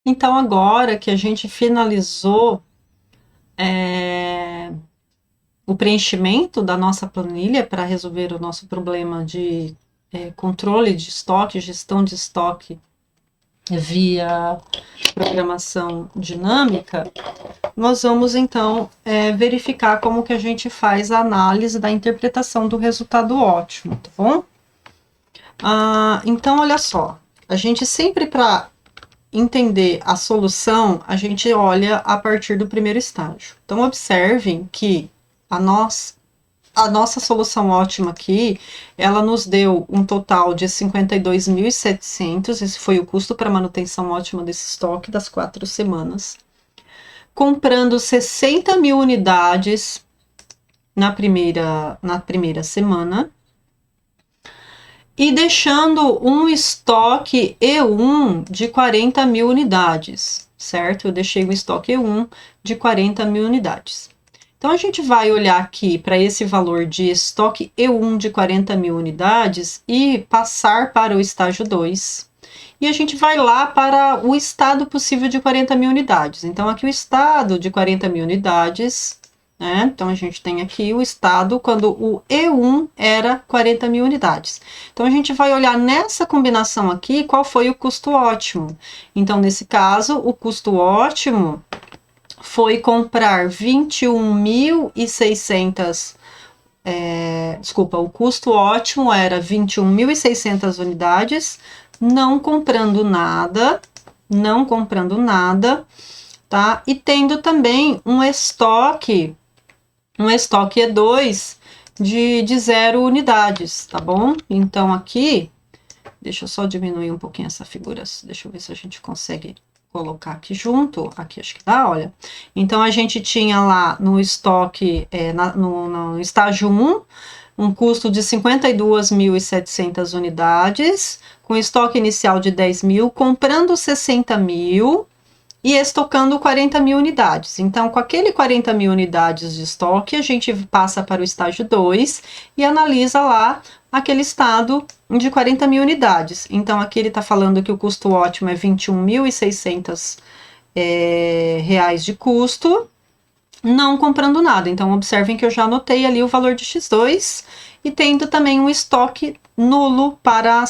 Então, agora que a gente finalizou o preenchimento da nossa planilha para resolver o nosso problema de controle de estoque, gestão de estoque via programação dinâmica, nós vamos então verificar como que a gente faz a análise da interpretação do resultado ótimo, tá bom? Então, olha só, a gente sempre para entender a solução, a gente olha a partir do primeiro estágio. Então, observem que a nossa solução ótima aqui, ela nos deu um total de 52.700, esse foi o custo para manutenção ótima desse estoque das 4 semanas. Comprando 60 mil unidades na primeira semana. E deixando um estoque E1 de 40 mil unidades, certo? Eu deixei um estoque E1 de 40 mil unidades. Então, a gente vai olhar aqui para esse valor de estoque E1 de 40 mil unidades e passar para o estágio 2. E a gente vai lá para o estado possível de 40 mil unidades. Então, aqui o estado de 40 mil unidades, né? Então, a gente tem aqui o estado quando o E1 era 40 mil unidades. Então, a gente vai olhar nessa combinação aqui qual foi o custo ótimo. Então, nesse caso, o custo ótimo foi comprar 21.600. Desculpa, o custo ótimo era 21.600 unidades, não comprando nada, tá? E tendo também um estoque E2 de 0 unidades, tá bom? Então aqui, deixa eu só diminuir um pouquinho essa figura, deixa eu ver se a gente consegue colocar aqui junto, aqui acho que dá, olha. Então, a gente tinha lá no estoque, no estágio 1, um custo de 52.700 unidades, com estoque inicial de 10 mil, comprando 60 mil e estocando 40 mil unidades. Então, com aquele 40 mil unidades de estoque, a gente passa para o estágio 2 e analisa lá aquele estado de 40 mil unidades. Então, aqui ele está falando que o custo ótimo é 21.600 reais de custo, não comprando nada. Então, observem que eu já anotei ali o valor de X2 e tendo também um estoque nulo para a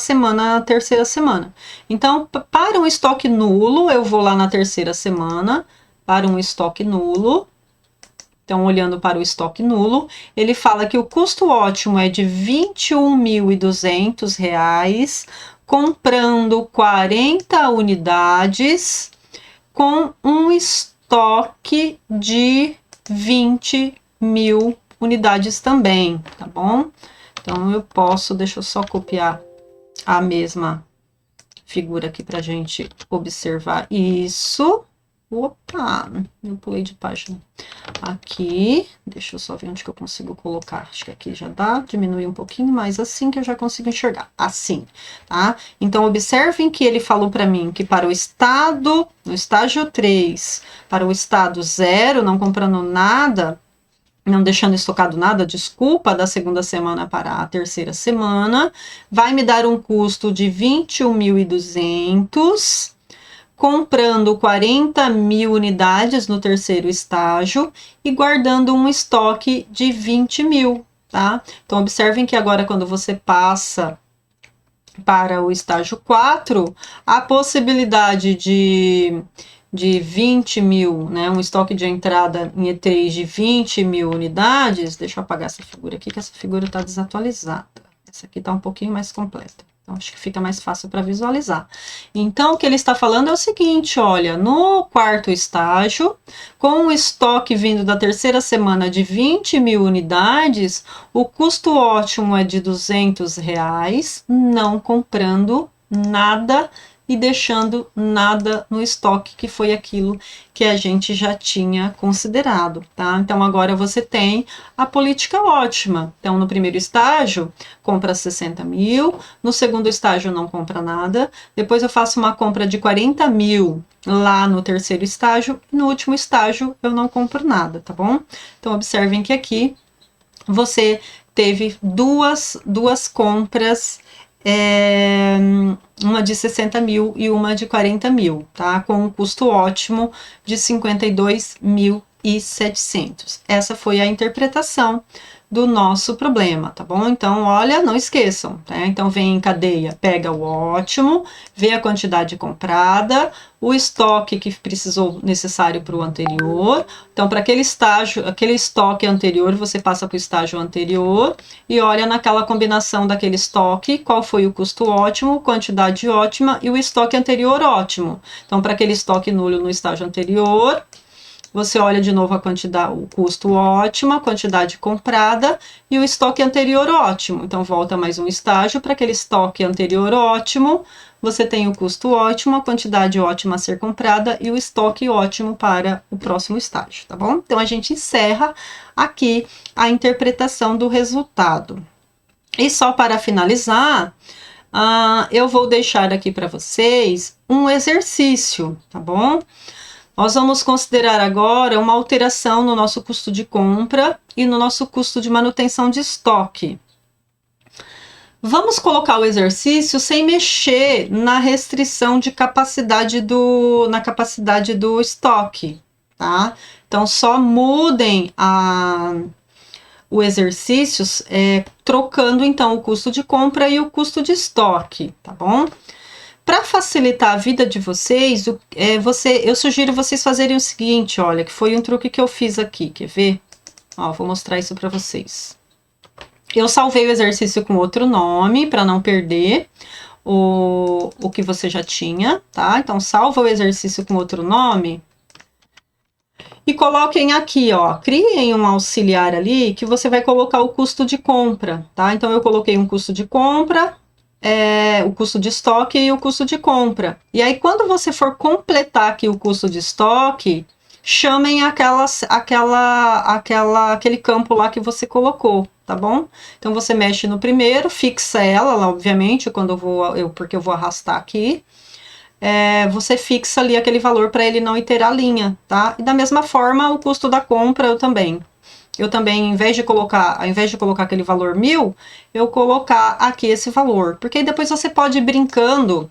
terceira semana. Então, para um estoque nulo, eu vou lá na terceira semana, para um estoque nulo. Então, olhando para o estoque nulo, ele fala que o custo ótimo é de R$ 21.200, comprando 40 unidades, com um estoque de 20 mil unidades também, tá bom? Então, eu posso, deixa eu só copiar a mesma figura aqui para a gente observar isso. Opa, eu pulei de página. Aqui, deixa eu só ver onde que eu consigo colocar. Acho que aqui já dá, diminuir um pouquinho, mas assim que eu já consigo enxergar. Assim, tá? Então, observem que ele falou para mim que para o estado, no estágio 3, para o estado 0, não comprando nada, não deixando estocado nada, desculpa, da segunda semana para a terceira semana, vai me dar um custo de 21.200, comprando 40 mil unidades no terceiro estágio e guardando um estoque de 20 mil, tá? Então, observem que agora, quando você passa para o estágio 4, a possibilidade de 20 mil, né, um estoque de entrada em E3 de 20 mil unidades, deixa eu apagar essa figura aqui, que essa figura está desatualizada. Essa aqui está um pouquinho mais completa. Então, acho que fica mais fácil para visualizar. Então, o que ele está falando é o seguinte, olha, no quarto estágio, com o estoque vindo da terceira semana de 20 mil unidades, o custo ótimo é de R$ 200, não comprando nada e deixando nada no estoque, que foi aquilo que a gente já tinha considerado, tá? Então, agora você tem a política ótima. Então, no primeiro estágio, compra 60 mil, no segundo estágio não compra nada, depois eu faço uma compra de 40 mil lá no terceiro estágio, e no último estágio eu não compro nada, tá bom? Então, observem que aqui você teve duas compras uma de 60 mil e uma de 40 mil, tá? Com um custo ótimo de 52.700. Essa foi a interpretação do nosso problema, tá bom? Então, olha, não esqueçam, tá? Então, vem em cadeia, pega o ótimo, vê a quantidade comprada, o estoque que precisou necessário para o anterior. Então, para aquele estágio, aquele estoque anterior, você passa para o estágio anterior e olha naquela combinação daquele estoque, qual foi o custo ótimo, quantidade ótima e o estoque anterior ótimo. Então, para aquele estoque nulo no estágio anterior, você olha de novo a quantidade, o custo ótimo, a quantidade comprada e o estoque anterior ótimo. Então, volta mais um estágio para aquele estoque anterior ótimo. Você tem o custo ótimo, a quantidade ótima a ser comprada e o estoque ótimo para o próximo estágio, tá bom? Então, a gente encerra aqui a interpretação do resultado. E só para finalizar, eu vou deixar aqui para vocês um exercício, tá bom? Nós vamos considerar agora uma alteração no nosso custo de compra e no nosso custo de manutenção de estoque. Vamos colocar o exercício sem mexer na restrição de capacidade na capacidade do estoque, tá? Então, só mudem o exercício trocando, então, o custo de compra e o custo de estoque, tá bom? Para facilitar a vida de vocês, eu sugiro vocês fazerem o seguinte, olha, que foi um truque que eu fiz aqui, quer ver? Ó, vou mostrar isso para vocês. Eu salvei o exercício com outro nome, para não perder o que você já tinha, tá? Então, salva o exercício com outro nome. E coloquem aqui, ó, criem um auxiliar ali, que você vai colocar o custo de compra, tá? Então, eu coloquei um custo de compra, o custo de estoque e o custo de compra. E aí, quando você for completar aqui o custo de estoque, chamem aquele campo lá que você colocou, tá bom? Então, você mexe no primeiro, fixa ela lá, obviamente, porque eu vou arrastar aqui. Você fixa ali aquele valor para ele não iterar a linha, tá? E da mesma forma, o custo da compra eu também, ao invés de colocar aquele valor 1.000, eu colocar aqui esse valor, porque aí depois você pode ir brincando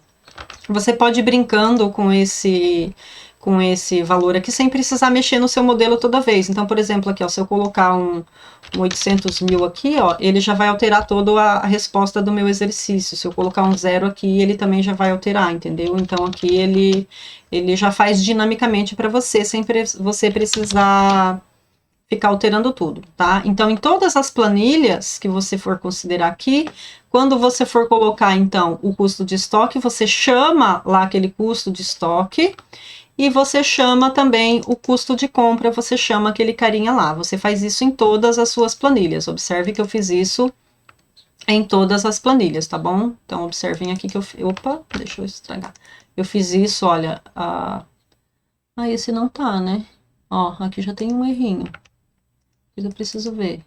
com esse valor aqui, sem precisar mexer no seu modelo toda vez. Então, por exemplo, aqui, ó, se eu colocar um 800 mil aqui, ó, ele já vai alterar toda a resposta do meu exercício. Se eu colocar um 0 aqui, ele também já vai alterar, entendeu? Então, aqui ele já faz dinamicamente para você, sem você precisar ficar alterando tudo, tá? Então, em todas as planilhas que você for considerar aqui, quando você for colocar, então, o custo de estoque, você chama lá aquele custo de estoque e você chama também o custo de compra, você chama aquele carinha lá. Você faz isso em todas as suas planilhas. Observe que eu fiz isso em todas as planilhas, tá bom? Então, observem aqui que opa, deixa eu estragar. Eu fiz isso, olha, esse não tá, né? Ó, aqui já tem um errinho. Eu preciso ver.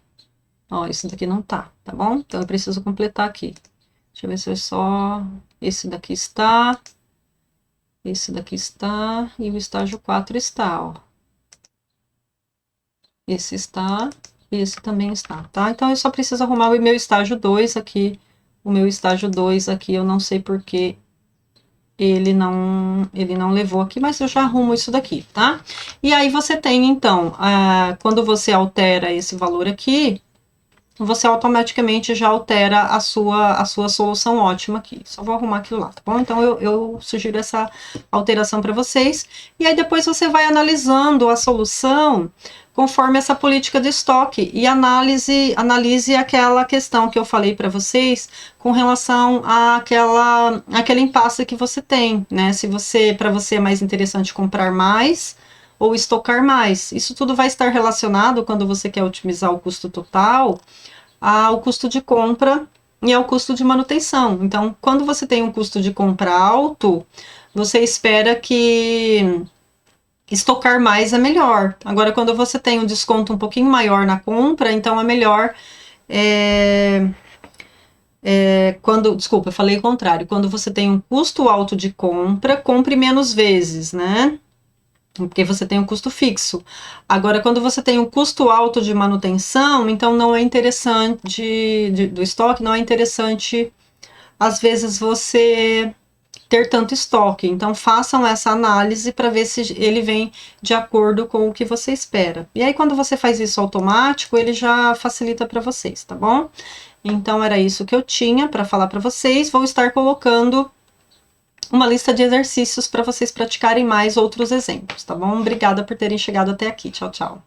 Ó, esse daqui não tá bom? Então, eu preciso completar aqui. Deixa eu ver se é só... Esse daqui está. Esse daqui está. E o estágio 4 está, ó. Esse está. Esse também está, tá? Então, eu só preciso arrumar o meu estágio 2 aqui. O meu estágio 2 aqui, eu não sei porque ele não levou aqui, mas eu já arrumo isso daqui, tá? E aí você tem, então, quando você altera esse valor aqui, você automaticamente já altera a sua solução ótima aqui. Só vou arrumar aquilo lá, tá bom? Então, eu sugiro essa alteração para vocês. E aí, depois você vai analisando a solução conforme essa política de estoque e analise aquela questão que eu falei para vocês com relação àquele impasse que você tem, né? Para você é mais interessante comprar mais ou estocar mais. Isso tudo vai estar relacionado, quando você quer otimizar o custo total, ao custo de compra e ao custo de manutenção. Então, quando você tem um custo de compra alto, você espera que estocar mais é melhor. Agora, quando você tem um desconto um pouquinho maior na compra, então é melhor... Desculpa, eu falei o contrário. Quando você tem um custo alto de compra, compre menos vezes, né? Porque você tem um custo fixo. Agora, quando você tem um custo alto de manutenção, então não é interessante, do estoque, não é interessante às vezes, você ter tanto estoque. Então, façam essa análise para ver se ele vem de acordo com o que você espera. E aí, quando você faz isso automático, ele já facilita para vocês, tá bom? Então, era isso que eu tinha para falar para vocês. Vou estar colocando uma lista de exercícios para vocês praticarem mais outros exemplos, tá bom? Obrigada por terem chegado até aqui. Tchau, tchau.